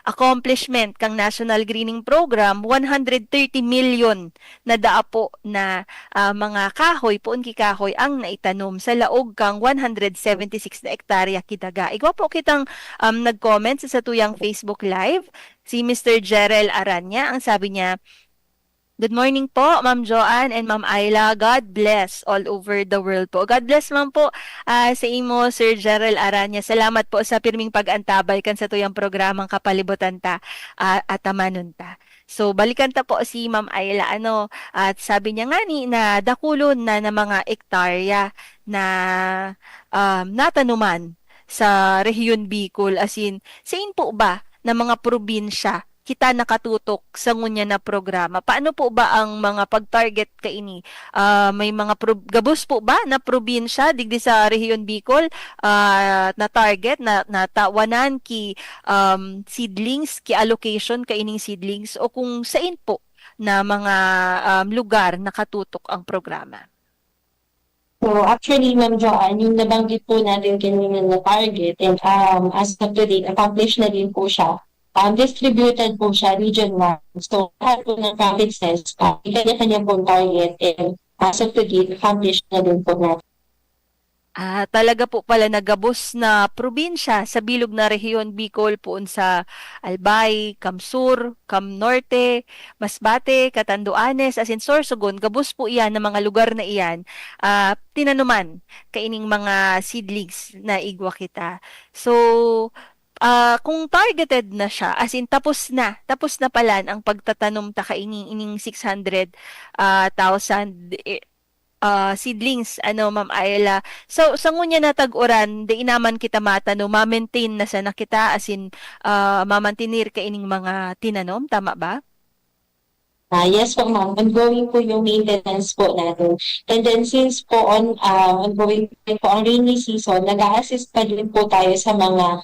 accomplishment kang National Greening Program, 130 million na daapo na mga kahoy, puon kikahoy ang naitanom sa laog kang 176 na ektarya kidaga. Igwa po kitang nag-comment sa tuyang Facebook Live, si Mr. Jerel Aranya, ang sabi niya, good morning po, Ma'am Joanne and Ma'am Ayla. God bless all over the world po. God bless, Ma'am po, sa imo, Sir Gerald Aranya. Salamat po sa pirming pag-antabay kan sa tuyang programang kapalibutan ta at tamanon ta. So, balikan ta po si Ma'am Ayla. At sabi niya nga ni na dakulon na ng mga ektarya na natanuman sa Rehiyon Bicol. As in, sain po ba na mga probinsya kita nakatutok sa ngunya na programa? Paano po ba ang mga pag-target kaini? May mga gabos po ba na probinsya digdi sa Rehiyon Bicol na target na tawanan ki seedlings, ki allocation kaining seedlings, o kung sain po na mga lugar nakatutok ang programa? So actually, Ma'am Joanne, yung nabanggit po natin kanina na target and as of today, accomplished na din po siya. Distributed po siya region-wide. So lahat po ng provinces, kanya-kanya po target and as of today, accomplished na din po natin. Talaga po pala nagabos na probinsya sa bilog na rehiyon Bicol po sa Albay, Camsur, Cam Norte, Masbate, Catanduanes, as in Sorsogon, gabos po iyan ng mga lugar na iyan, tinanuman kaining mga seedlings na igwa kita. So, kung targeted na siya, as in tapos na pala ang pagtatanom ta ining 600,000 seedlings, Ma'am Ayla. So, sa ngunya na tag-uran, di inaman kita matano, ma-maintain na sana kita, as in, mamantinir ka ining mga tinanom, tama ba? Yes po, ma'am. Ongoing po yung maintenance po natin. And then since po ongoing po ang rainy season, nag-a-assist pa din po tayo sa mga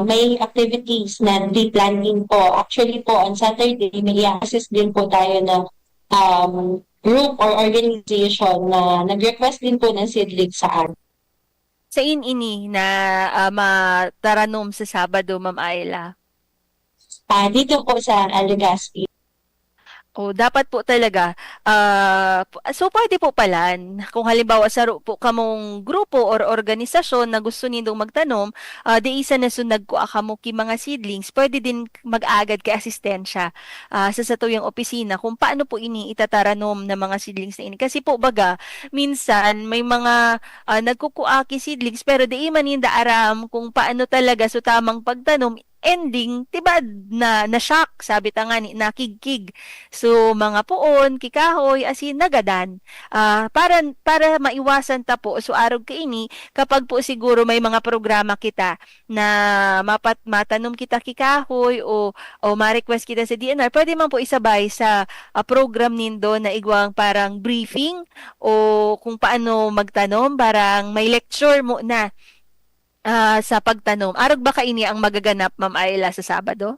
may activities na replanting po. Actually po, on Saturday, may i-assist din po tayo na group or organization na nag-request din po ng seedlings sa amin. Sa ini na mataranom sa Sabado, Ma'am Ayla? Dito po sa Legazpi. Dapat po talaga. So, pwede po palan. Kung halimbawa, saro po kamong grupo or organisasyon na gusto nindong magtanom, di isa na sunag ko akamo ki mga seedlings, pwede din mag-agad kay asistensya sa satuyang opisina kung paano po ini itataranom ng mga seedlings na ini. Kasi po baga, minsan may mga nagkukuaki seedlings pero di man hinda aram kung paano talaga so tamang pagtanom, ending, tibad na shock, sabi ta nga ni, nakigkig. So, mga puon, kikahoy, asin nagadan. Para maiwasan ta po, so arog ka ini, kapag po siguro may mga programa kita na matanom kita kikahoy o ma-request kita sa DNR, pwede man po isabay sa program nindo na igwang parang briefing o kung paano magtanom, parang may lecture mo na sa pagtanom. Arog ba kaini ang magaganap, Ma'am Ayla, sa Sabado?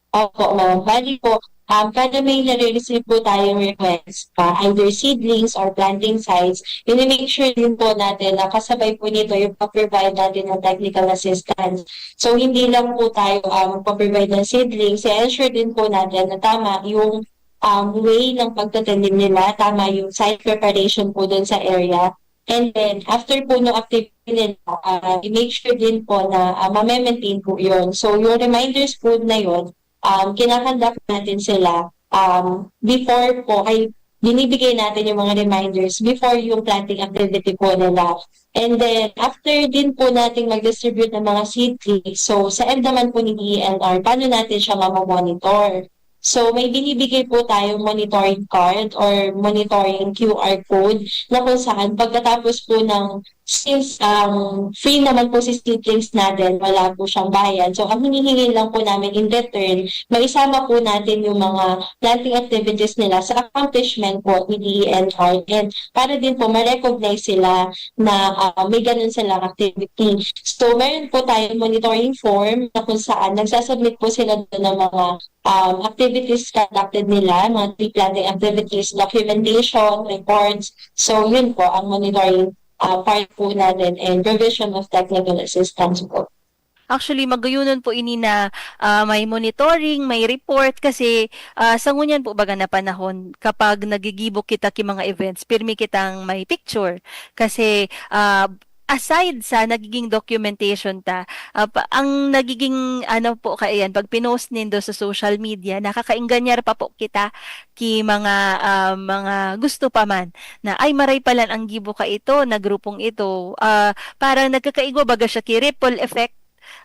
Opo, ma'am. Bali po, kada may nare-receive po tayong request, either seedlings or planting sites, make sure din po natin na kasabay po nito yung pag-provide natin ng technical assistance. So, hindi lang po tayo pag-provide ng seedlings, i-ensure din po natin na tama yung way ng pagtatanim nila, tama yung site preparation po dun sa area. And then, after po no activity nila, i-make sure din po na ma-maintain po yun. So, yung reminders po na yun, kinakandak natin sila before po, ay binibigay natin yung mga reminders before yung planting activity po nila. And then, after din po natin mag-distribute ng mga seedlings, so sa end naman po ni DENR, paano natin siya mamamonitor? So, may binibigay po tayong monitoring card or monitoring QR code na kung saan pagkatapos po since free naman po si seedlings natin, wala po siyang bayad. So, ang hinihingi lang po namin in return, maisama po natin yung mga planting activities nila sa accomplishment po ni DENR and para din po ma-recognize sila na may ganun silang activity. So, meron po tayong monitoring form na kung saan nagsasubmit po sila doon ng mga activities conducted nila, mga tree planting activities, documentation, reports. So, yun po ang monitoring part po natin and provision of technical assistance po. Actually, magayunan po ini na may monitoring, may report kasi sa ngunyan po baga na panahon kapag nagigibok kita ki mga events, pirmi kitang may picture kasi aside sa nagiging documentation ang nagiging po kaiyan pag pinost nindo sa social media, nakakainganyar pa po kita ki mga gusto pa man na ay maray palan ang gibo ka ito na grupong ito, parang nagkakaigwa baga siya ki ripple effect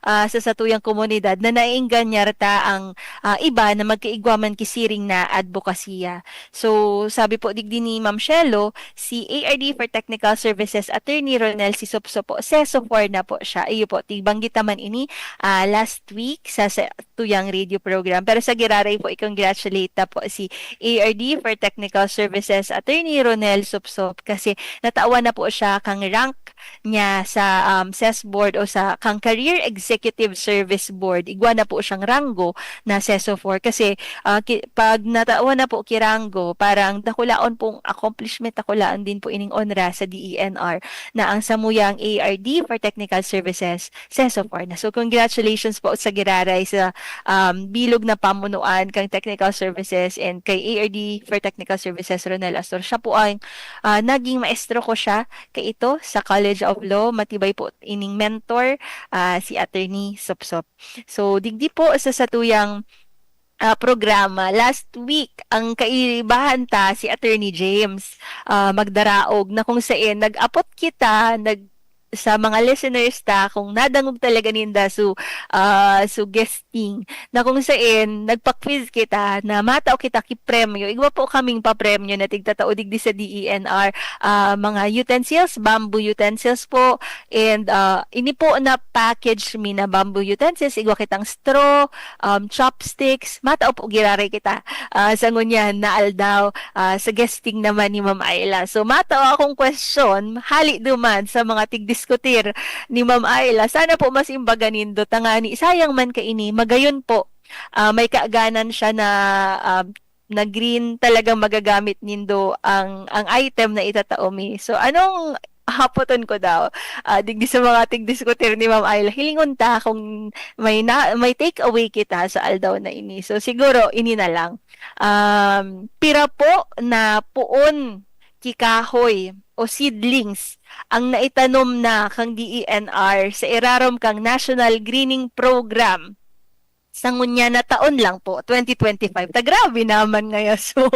sa satuyang komunidad na naiingganyar ta ang iba na magkaigwaman kisiring na advokasya. So, sabi po digdi ni Ma'am Shelo, si ARD for Technical Services Attorney Ronel Sisopso po, SESO4 na po siya. Iyo po, tibanggit naman ini last week sa tuyang radio program. Pero sa giraray po, i-congratulate na po si ARD for Technical Services Attorney Ronel Sisopso kasi natawa na po siya kang rank niya sa SES board o sa kang Career Executive Service Board, igwa na po siyang ranggo na SESO 4 kasi pag nataon na po kiranggo, parang dakulaon pong accomplishment, dakulaan din po ining onra sa DENR na ang samuyang ARD for Technical Services SESO 4 na. So congratulations po sa giraray sa bilog na pamunuan kang Technical Services and kay ARD for Technical Services Ronel Astor. Siya po ang naging maestro ko siya kay ito sa College of Law. Matibay po ining mentor si Attorney Sopsop. So digdi po sa satuyang programa. Last week, ang kaibahan ta si Attorney James magdaraog na kung saan nag-apot kita, sa mga listeners ta kung nadangog talaga ninda so guesting na kung saan nagpa-quiz kita na matao kita ki premyo, igwa po kaming pa-premyo na tigtatao digdi sa DENR, mga utensils, bamboo utensils po, and ini po na package mi na bamboo utensils, igwa kitang straw, chopsticks, matao po giraray kita sa ngunyan na aldaw sa guesting naman ni Ma'am Ayla. So matao akong question hali duman sa mga tigdiskutir ni Ma'am Ayla. Sana po mas imbaga nindo tangani sayang man kaini magayon po may kaaganan siya na green talagang magagamit nindo ang item na itatao mi. So anong hapoton ko daw digdi sa mga tigdiskutir ni Ma'am Ayla, hilingon ta kung may take away kita sa aldaw na ini. So siguro ini na lang pira po na puon kikahoy o seedlings ang naitanom na kang DENR sa irarom kang National Greening Program sa ngunya na taon lang po, 2025. Grabe naman ngayon. So,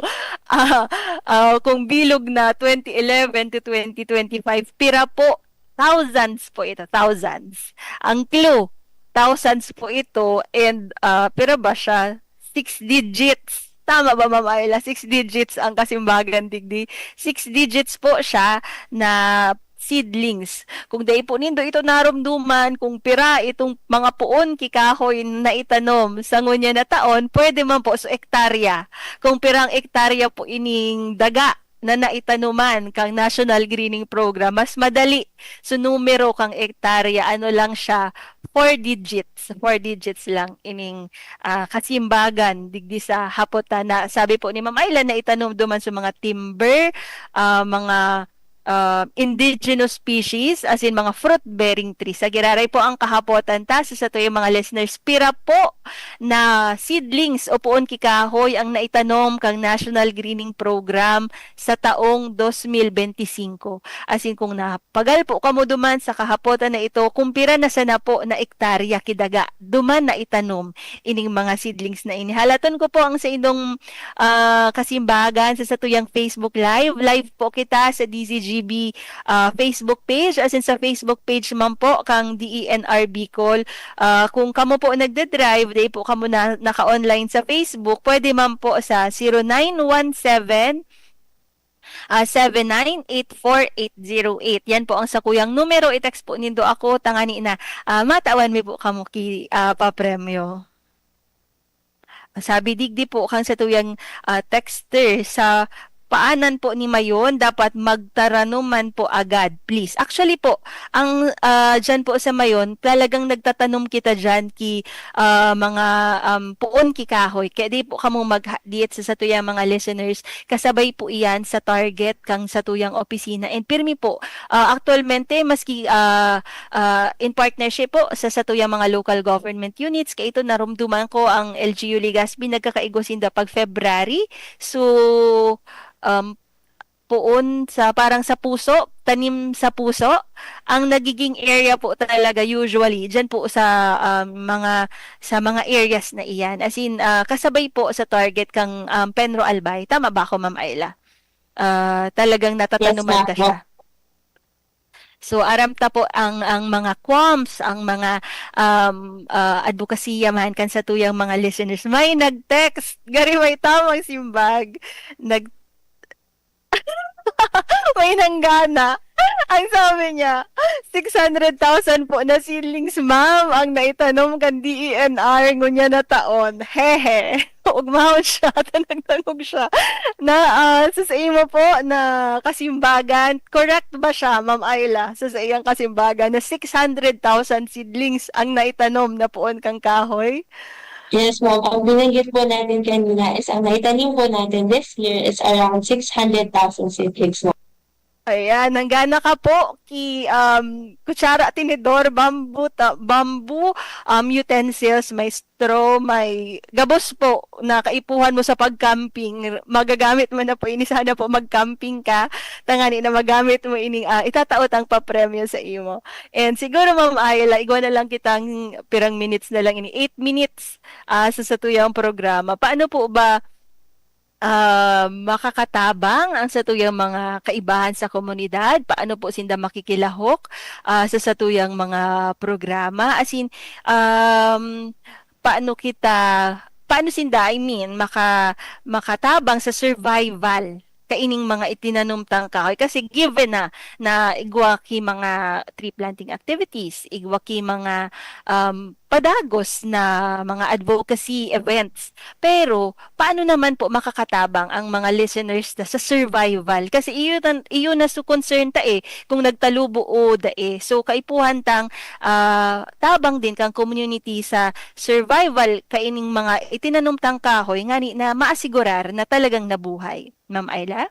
kung bilog na 2011 to 2025, pira po, thousands po ito, thousands. Ang clue, thousands po ito, and pira ba siya? 6 digits. Tama ba, Ma'am Ayla? 6 digits ang kasimbagan digdi. 6 digits po siya na seedlings. Kung dai po nindo ito narumduman, kung pira itong mga puon kikahoy na itanom sa ngunya na taon, pwede man po sa ektarya. Kung pirang ektarya po ining daga na naitanuman kang National Greening Program, mas madali. So numero kang ektarya, ano lang siya, 4 digits. 4 digits lang ining kasimbagan digdi sa hapotan na sabi po ni Ma'am Ayla na itanom duman sa mga timber, mga indigenous species, as in mga fruit-bearing trees. Sa giraray po ang kahapotan ta sa to yung mga listeners. Pira po na seedlings o puon kikahoy ang naitanom kang National Greening Program sa taong 2025. As in kung napagal po kamo duman sa kahapotan na ito, kung pira na sana po na ektarya kidaga, duman na itanom ining mga seedlings na ini. Halaton ko po ang sa inyong kasimbagan sa satuyang Facebook Live. Live po kita sa DZGB Facebook page, as in sa Facebook page man po kang DENR Bicol. Kung kamo po nagde-drive, day po kamo na naka-online sa Facebook, pwede man po sa 0917 7984808. Yan po ang sakuyang numero. I-text po nindo ako, tangani na matawan mi po kamo ki papremyo. Sabi digdi po kang sa tuyang texter sa paanan po ni Mayon, dapat magtaranuman po agad, please. Actually po, ang dyan po sa Mayon, talagang nagtatanom kita dyan ki mga puon kikahoy. Kaya di po kamo mag-diet sa satuyang mga listeners. Kasabay po iyan sa target kang satuyang opisina. And pirmi po, actualmente, maski in partnership po sa satuyang mga local government units, kaya ito narumduman ko ang LGU Legazpi, nagkakaigosin da pag February. So, puon sa parang sa puso, tanim sa puso, ang nagiging area po talaga usually diyan po sa mga areas na iyan. As in kasabay po sa target kang Penro Albay. Tama ba ako, Ma'am Ayla? Talagang natatanuman ka siya. So aram ta po ang mga quams, ang mga advokasya man kan sa tuyang mga listeners. May nag-text, gari may tamang simbag. May nanggana. Ang sabi niya, 600,000 po na seedlings, ma'am, ang naitanom kan DENR ngunya na taon. Hehe. Ugmahon siya, tanong siya. Na sa imo po na kasimbagan, correct ba siya, Ma'am Ayla, sa iyang kasimbagan na 600,000 seedlings ang naitanom na poon kang kahoy? Yes, ma'am. Ang binanggit po natin kanina is ang naitanim po natin this year is around 600,000 seedlings. Ayan, nanggana ka po ki kutsara, tinidor, bamboo utensils, may straw, may gabos po na kaipuhan mo sa pag-camping. Magagamit mo na po ini, sana po mag-camping ka. Tangani na magamit mo ining itataot ang papremyo sa imo. And siguro Ma'am Ayla, igwa na lang kitang pirang minutes na lang ini, 8 minutes sa satuyang programa. Paano po ba makakatabang ang satuyang mga kaibahan sa komunidad? Paano po sinda makikilahok sa satuyang mga programa? As in, paano sinda, makatabang sa survival kaining mga itinanom tang kahoy, kasi given na igwa ki mga tree planting activities, igwa ki mga padagos na mga advocacy events. Pero paano naman po makakatabang ang mga listeners sa survival? Kasi iyon na su concern ta kung nagtalubo o so kaipuhan tang tabang din kang community sa survival kaining mga itinanom tang kahoy ngani na maasigurar na talagang nabuhay. Ma'am Ayla?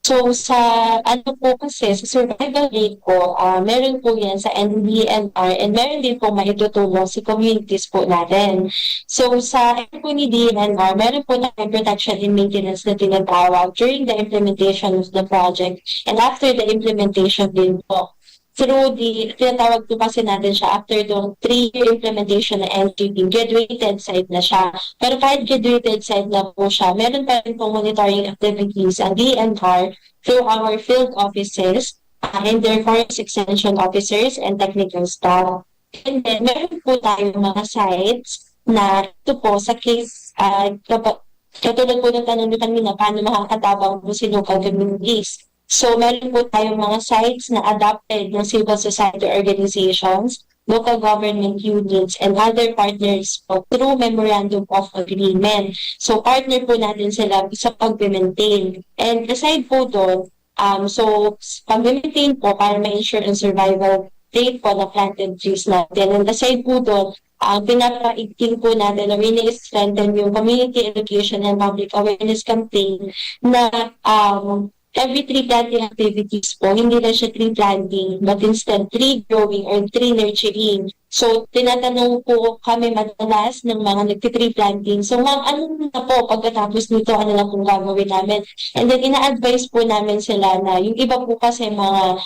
So, sa ano po kasi, sa survival rate po, meron po yan sa NDNR and meron din po maitutulong si communities po natin. So, sa po ni DNR, meron po na protection and maintenance na tinatawag during the implementation of the project and after the implementation din po. Through tinatawag po kasi natin siya after the 3-year implementation na NGP, graduated site na siya. Pero kahit graduated site na po siya, meron pa rin po monitoring activities ang DNR through our field offices and their forest extension officers and technical staff. And then, meron po tayong mga sites na ito po sa case, katulad po ng tanong nyo kanina, paano makakatabang po si local communities. So, meron po tayong mga sites na adopted ng civil society organizations, local government units, and other partners po through Memorandum of Agreement. So, partner po natin sila sa pag-maintain. And aside po doon, so, pag-maintain po para ma-ensure ang survival rate po na planted trees natin. And aside po doon, pinapaigting po natin na strengthen yung community education and public awareness campaign na every tree planting activities po, hindi na siya tree planting, but instead tree growing or tree nurturing. So, tinatanong po kami madalas ng mga nagtitree planting. So, ma'am, ano na po pagkatapos nito, ano na pong gagawin namin? And then, ina-advise po namin sila na yung iba po kasi mga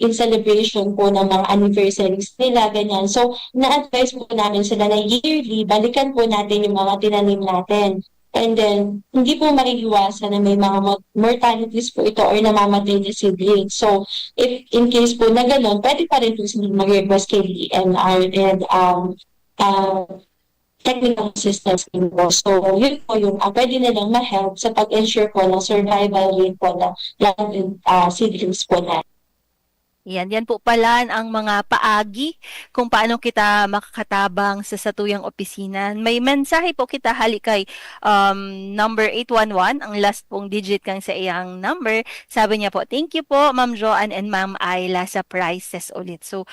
in celebration po ng mga anniversaries nila, ganyan. So, ina-advise po namin sila na yearly, balikan po natin yung mga tinanim natin. And then, hindi po maiiwasan na may mga mortalities po ito or namamatay na seedlings. So, if in case po na gano'n, pwede pa rin po silang mag-request kay DNR and technical assistance po. So, yun po yung pwede nilang ma-help sa pag-ensure po ng survival rate po ng seedlings po natin. Yan po pala ang mga paagi kung paano kita makakatabang sa satuyang opisina. May mensahe po kita halikay number 811, ang last pong digit kang sa iyang number. Sabi niya po, thank you po Ma'am Joanne and Ma'am Ayla sa prices ulit. So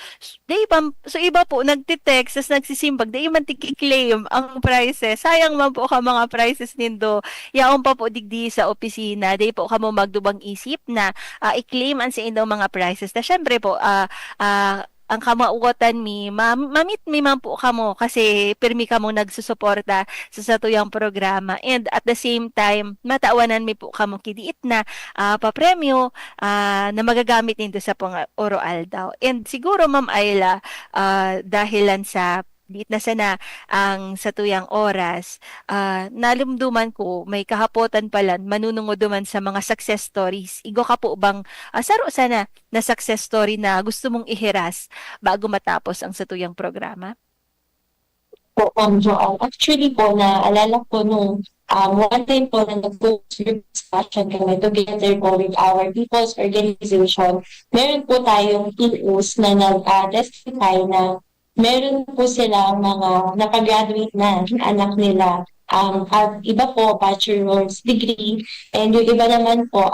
iba po nagtitext, nagsisimbag, di man tig-claim ang prices. Sayang man po ka mga prices nindo. Yaon pa po digdi sa opisina, di po kamo magdubang isip na i-claim ang sa inyong mga prices. Na syempre po, ang kamauwatan mamit mi man po kamo kasi pirmi kamo nagsusuporta sa satuyang programa, and at the same time matawanan mi po kamo kidiit na papremyo na magagamit nito sa pang oral daw. And siguro Ma'am Ayla, dahilan sa liit na sana ang satuyang oras, nalumduman ko may kahapotan pala manunungod duman sa mga success stories. Igo ka po bang saro sana na success story na gusto mong ihiras bago matapos ang satuyang programa? Po, Joanne. Actually po, naalala ko nung one time po na nag-group discussion kami together po with our people's organization, meron po tayong POs na nag-testify na meron po silang mga napag-graduate na anak nila. At iba po, bachelor's degree, and yung iba naman po,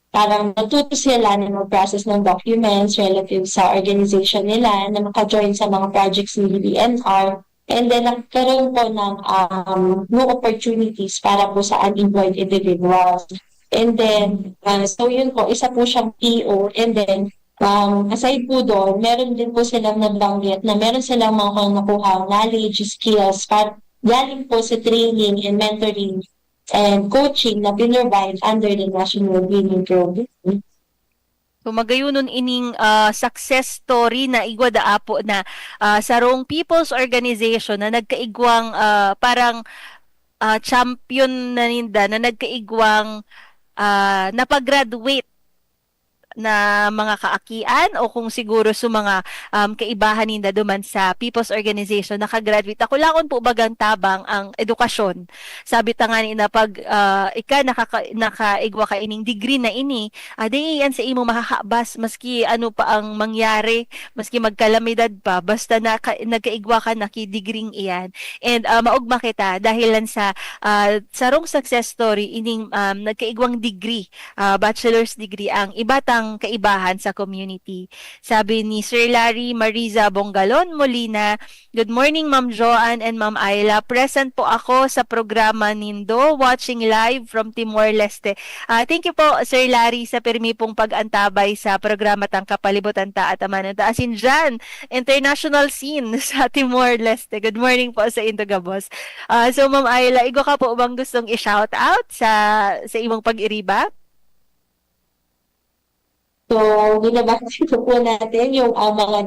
parang natuto sila na mag-process ng documents relative sa organization nila, na maka-join sa mga projects ni DENR, and then nagkaroon po ng new opportunities para po sa unemployed individuals. And then, so yun po, isa po siyang PO, and then, aside po doon, meron din po silang nabanggit na meron silang mga nakuha knowledge, skills, galing po sa training and mentoring and coaching na pinrovide under the National Greening Program. So magayunon ining success story na igwa daapo na sarong people's organization na nagkaigwang parang champion na ninda na nagkaigwang napag-graduate na mga kaakian o kung siguro sa mga kaibahan ninda duman sa people's organization nakagraduate. Ako lakon po bagang tabang ang edukasyon. Sabi ta nga ni na pag nakaigwa ka ining degree na ini, di yan sa imo makakabas maski ano pa ang mangyari, maski magkalamidad pa, basta nagkaigwa ka naki-degree iyan. And maugma kita dahilan sa sarong success story ining nagkaigwang degree, bachelor's degree ang ibatang kaibahan sa community. Sabi ni Sir Larry Mariza Bongalon Molina, good morning Ma'am Joanne and Ma'am Ayla. Present po ako sa programa nindo, watching live from Timor-Leste. Thank you po Sir Larry sa permi pong pag-antabay sa programa tang Kapalibutan ta at Amananta. As in dyan, international scene sa Timor-Leste. Good morning po sa Indogabos. So Ma'am Ayla, igo ka po bang gustong i-shout out sa imong pag-iriba? So, binabati po natin yung mga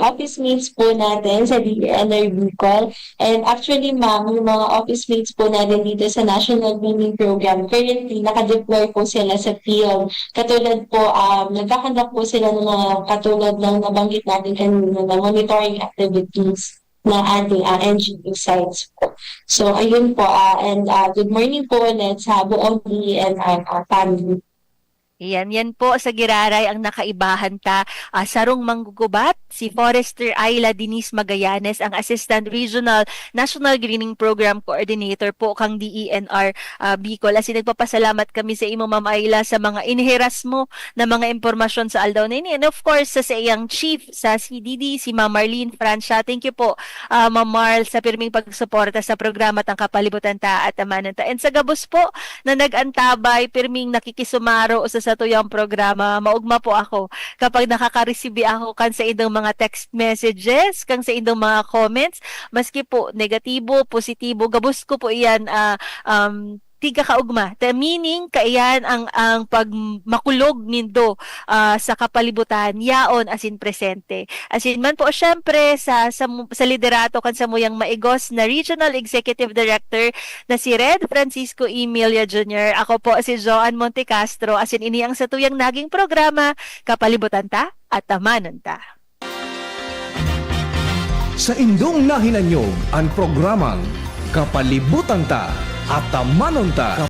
office mates po natin sa DENR Bicol. And actually, ma'am, yung mga office mates po natin dito sa National Greening Program, currently, nakadeploy po sila sa field. Katulad po, nagkakandak po sila ng mga katulad ng nabanggit natin kanina na monitoring activities na ating NGO sites po. So, ayun po. And good morning po ulit sa buong DENR family. Yan po sa Giraray ang nakaibahan ta. Sarong manggugubat, si Forester Ayla Denise Magallanes, ang Assistant Regional National Greening Program Coordinator po kang DENR Bicol. As nagpapasalamat kami sa imo Ma'am Ayla sa mga inheras mo na mga impormasyon sa aldaw na ini. And of course, sa iyang chief sa CDD, si Ma'am Marlene Francia. Thank you po Ma'am Marl sa pirming pagsuporta sa programa tang Kapalibutan ta at Amananta. And sa gabos po na nag-antabay, pirming nakikisumaro sa tuyang programa, maugma po ako kapag nakaka-receive ako kan sa indong mga text messages, kang sa indong mga comments, maski po negatibo, positibo, gabos ko po iyan tiga kaugma. Meaning, kaiyan ang pagmakulog nindo sa kapalibutan, yaon asin presente. Asin man po, syempre, sa liderato kan sa muyang maigos na Regional Executive Director na si Red Francisco Emilia Jr. Ako po si Joanne Montecastro. Asin ini ang satuyang naging programa, Kapalibutan ta at Amanan ta. Sa indong nahinanyog ang programang Kapalibutan ta at Amanon ta.